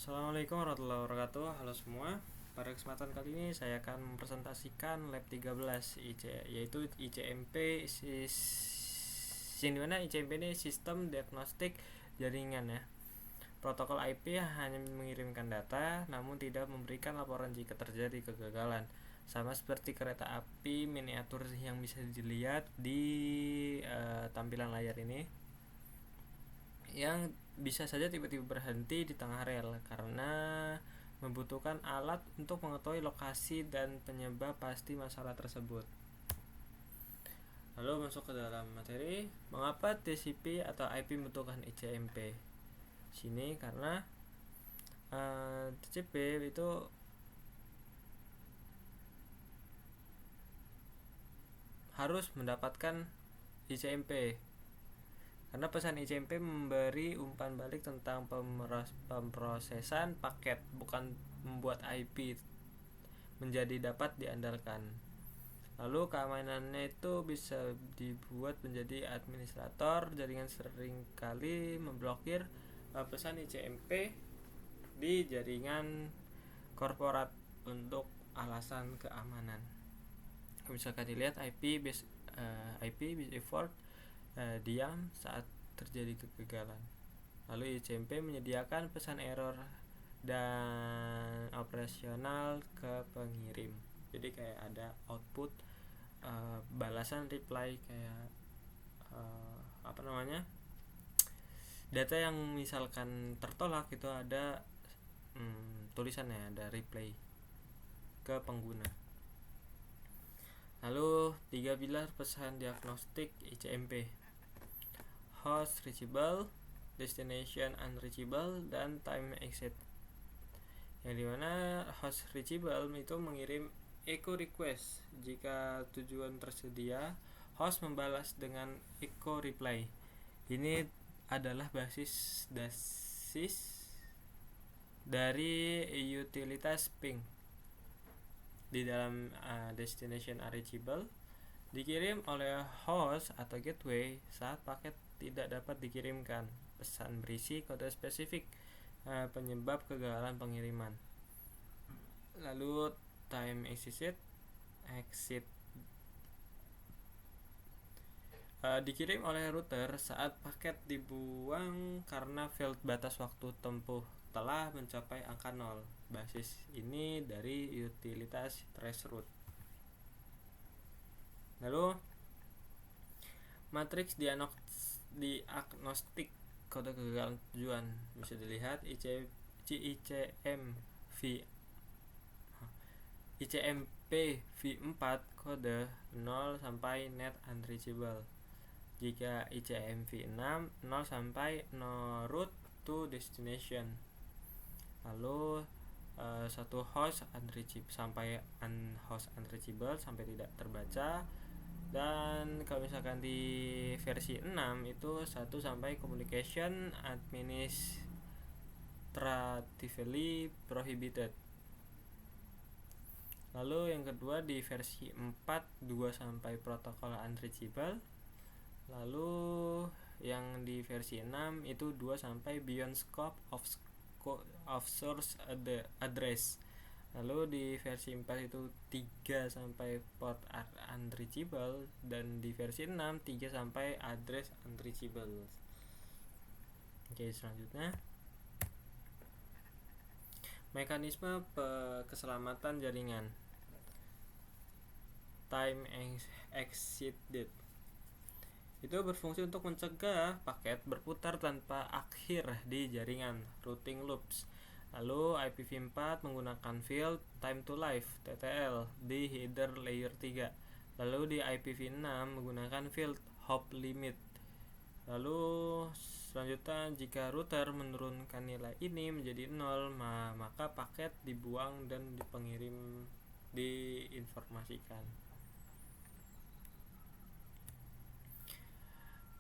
Assalamualaikum warahmatullahi wabarakatuh. Halo semua. Pada kesempatan kali ini saya akan mempresentasikan lab 13 yaitu ICMP yang dimana ICMP ini sistem diagnostik jaringan ya. Protokol IP hanya mengirimkan data namun tidak memberikan laporan jika terjadi kegagalan. Sama seperti kereta api miniatur yang bisa dilihat di tampilan layar ini, yang bisa saja tiba-tiba berhenti di tengah rel karena membutuhkan alat untuk mengetahui lokasi dan penyebab pasti masalah tersebut. Lalu masuk ke dalam materi, mengapa TCP atau IP membutuhkan ICMP? Sini karena TCP itu harus mendapatkan ICMP karena pesan ICMP memberi umpan balik tentang pemrosesan paket, bukan membuat IP menjadi dapat diandalkan. Lalu keamanannya itu bisa dibuat menjadi administrator jaringan seringkali memblokir pesan ICMP di jaringan korporat untuk alasan keamanan. Misalkan dilihat IP base default diam saat terjadi kegagalan. Lalu ICMP menyediakan pesan error dan operasional ke pengirim. Jadi kayak ada output balasan reply kayak data yang misalkan tertolak itu ada tulisannya, ada reply ke pengguna. Lalu 3 pilar pesan diagnostik ICMP: host reachable, destination unreachable, dan time exit. Yang dimana host reachable itu mengirim echo request. Jika tujuan tersedia, host membalas dengan echo reply. Ini adalah basis dari utilitas ping. Di dalam destination unreachable dikirim oleh host atau gateway saat paket tidak dapat dikirimkan. Pesan berisi kode spesifik penyebab kegagalan pengiriman. Lalu time exit dikirim oleh router saat paket dibuang karena failed batas waktu tempuh telah mencapai angka 0. Basis ini dari utilitas traceroute. Lalu matriks diagnostik kode kegagalan tujuan bisa dilihat ICMP v4 kode 0 sampai net unreachable. Jika ICMP 6 0 sampai no route to destination. Lalu satu host unreachable sampai host unreachable sampai tidak terbaca. Dan kalau misalkan di versi 6 itu 1 sampai communication administratively prohibited. Lalu yang kedua di versi 4 2 sampai protokol unreachable. Lalu yang di versi 6 itu 2 sampai beyond scope of source address. Lalu di versi 4 itu 3 sampai port unreachable, dan di versi 6 3 sampai address unreachable. Oke, selanjutnya mekanisme keselamatan jaringan. Time exit date itu berfungsi untuk mencegah paket berputar tanpa akhir di jaringan, routing loops. Lalu IPv4 menggunakan field time to life TTL di header layer 3. Lalu di IPv6 menggunakan field hop limit. Lalu selanjutnya jika router menurunkan nilai ini menjadi 0, maka paket dibuang dan pengirim diinformasikan.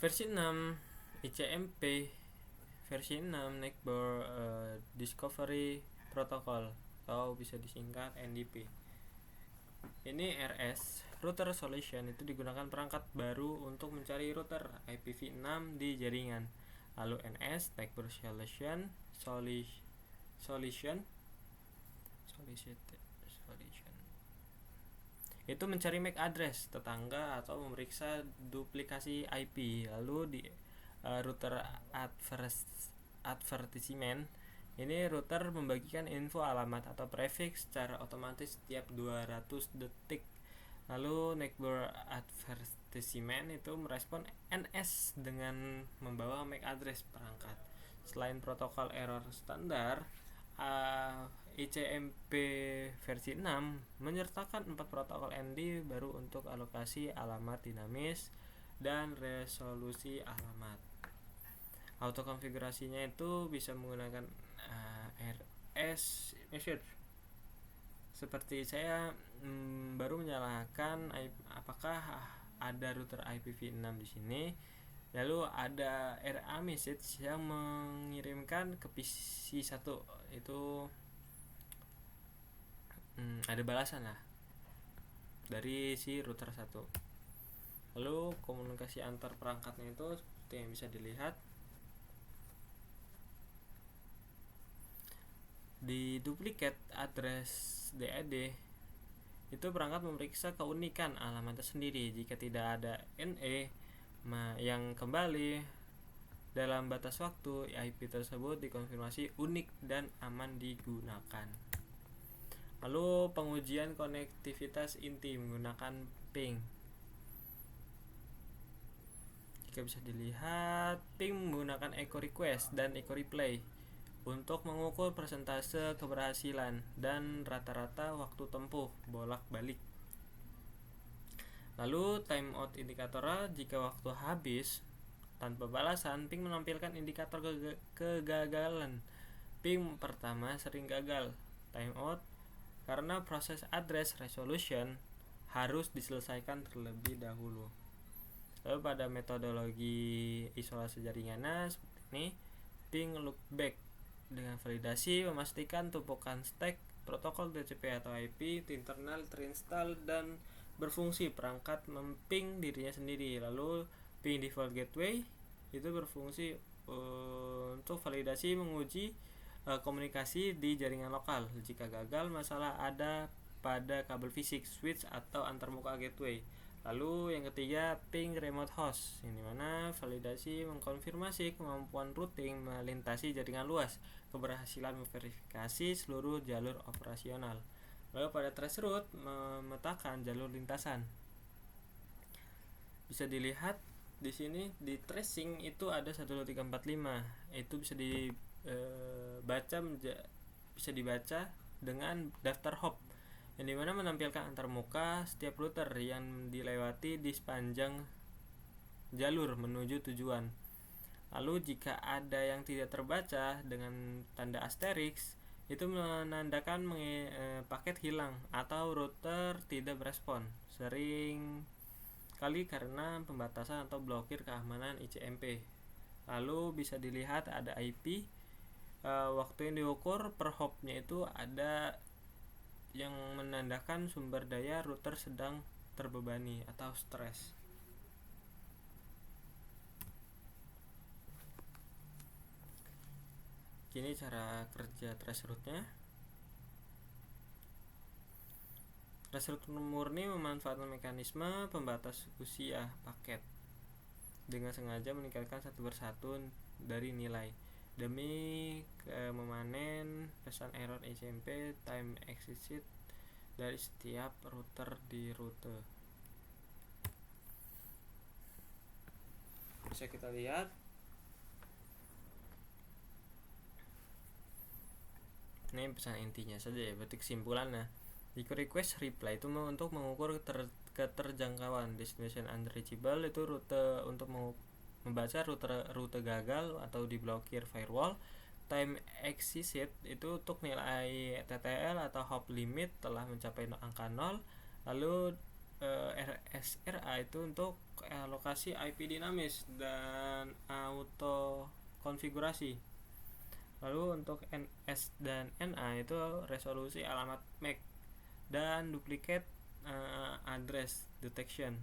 Versi 6 ICMP versi 6 Neighbor Discovery Protocol atau bisa disingkat NDP. Ini RS Router Solution itu digunakan perangkat baru untuk mencari router IPv6 di jaringan. Lalu NS Neighbor solution itu mencari MAC address tetangga atau memeriksa duplikasi IP. Lalu di router advertisement ini router membagikan info alamat atau prefix secara otomatis setiap 200 detik. Lalu neighbor advertisement itu merespon NS dengan membawa MAC address perangkat. Selain protokol error standar, ICMP versi 6 menyertakan 4 protokol ND baru untuk alokasi alamat dinamis dan resolusi alamat. Autokonfigurasinya itu bisa menggunakan RS message. Seperti saya baru menyalakan apakah ada router IPv6 di sini. Lalu ada RA message yang mengirimkan ke PC1 itu ada balasan lah dari si router 1. Lalu komunikasi antar perangkatnya itu seperti yang bisa dilihat di duplicate address DAD. Itu perangkat memeriksa keunikan alamatnya sendiri. Jika tidak ada NE yang kembali dalam batas waktu, IP tersebut dikonfirmasi unik dan aman digunakan. Lalu pengujian konektivitas inti menggunakan ping. Jika bisa dilihat, ping menggunakan echo request dan echo replay untuk mengukur persentase keberhasilan dan rata-rata waktu tempuh bolak-balik. Lalu timeout indikator, jika waktu habis tanpa balasan, ping menampilkan indikator kegagalan. Ping pertama sering gagal timeout karena proses address resolution harus diselesaikan terlebih dahulu. Lalu pada metodologi isolasi jaringan seperti ini, ping loopback dengan validasi memastikan tumpukan stack protokol TCP atau IP internal terinstall dan berfungsi. Perangkat memping dirinya sendiri. Lalu ping default gateway itu berfungsi untuk validasi menguji komunikasi di jaringan lokal. Jika gagal, masalah ada pada kabel fisik, switch atau antarmuka gateway. Lalu yang ketiga, ping remote host, yang dimana validasi mengkonfirmasi kemampuan routing melintasi jaringan luas, keberhasilan memverifikasi seluruh jalur operasional. Lalu pada traceroute memetakan jalur lintasan. Bisa dilihat di sini di tracing itu ada 12345. Itu bisa dibaca dengan daftar hop, yang dimana menampilkan antarmuka setiap router yang dilewati di sepanjang jalur menuju tujuan. Lalu jika ada yang tidak terbaca dengan tanda asterisk, itu menandakan paket hilang atau router tidak berespon, sering kali karena pembatasan atau blokir keamanan ICMP. Lalu bisa dilihat ada IP, waktu yang diukur per hopnya itu ada yang menandakan sumber daya router sedang terbebani atau stres. Ini cara kerja traceroute-nya. Traceroute murni memanfaatkan mekanisme pembatas usia paket dengan sengaja meningkatkan satu persatu dari nilai demi memanen pesan error ICMP time exit dari setiap router di rute. Bisa kita lihat ini pesan intinya saja ya, berarti kesimpulannya jika request reply itu untuk mengukur keterjangkauan. Destination unreachable itu rute untuk membaca rute gagal atau diblokir firewall. Time exit itu untuk nilai TTL atau hop limit telah mencapai angka 0. Lalu RSRA itu untuk alokasi IP dinamis dan auto konfigurasi. Lalu untuk NS dan NA itu resolusi alamat MAC dan duplicate address detection.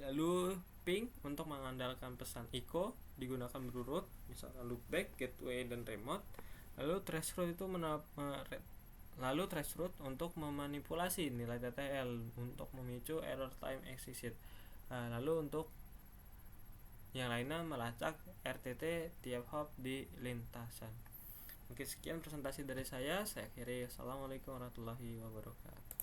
Lalu ping untuk mengandalkan pesan ICO digunakan berurut, misalkan loopback, gateway, dan remote. Lalu threshold itu lalu threshold untuk memanipulasi nilai TTL untuk memicu error time exit. Lalu untuk yang lainnya melacak RTT tiap hop di lintasan. Mungkin sekian presentasi dari saya akhiri. Assalamualaikum warahmatullahi wabarakatuh.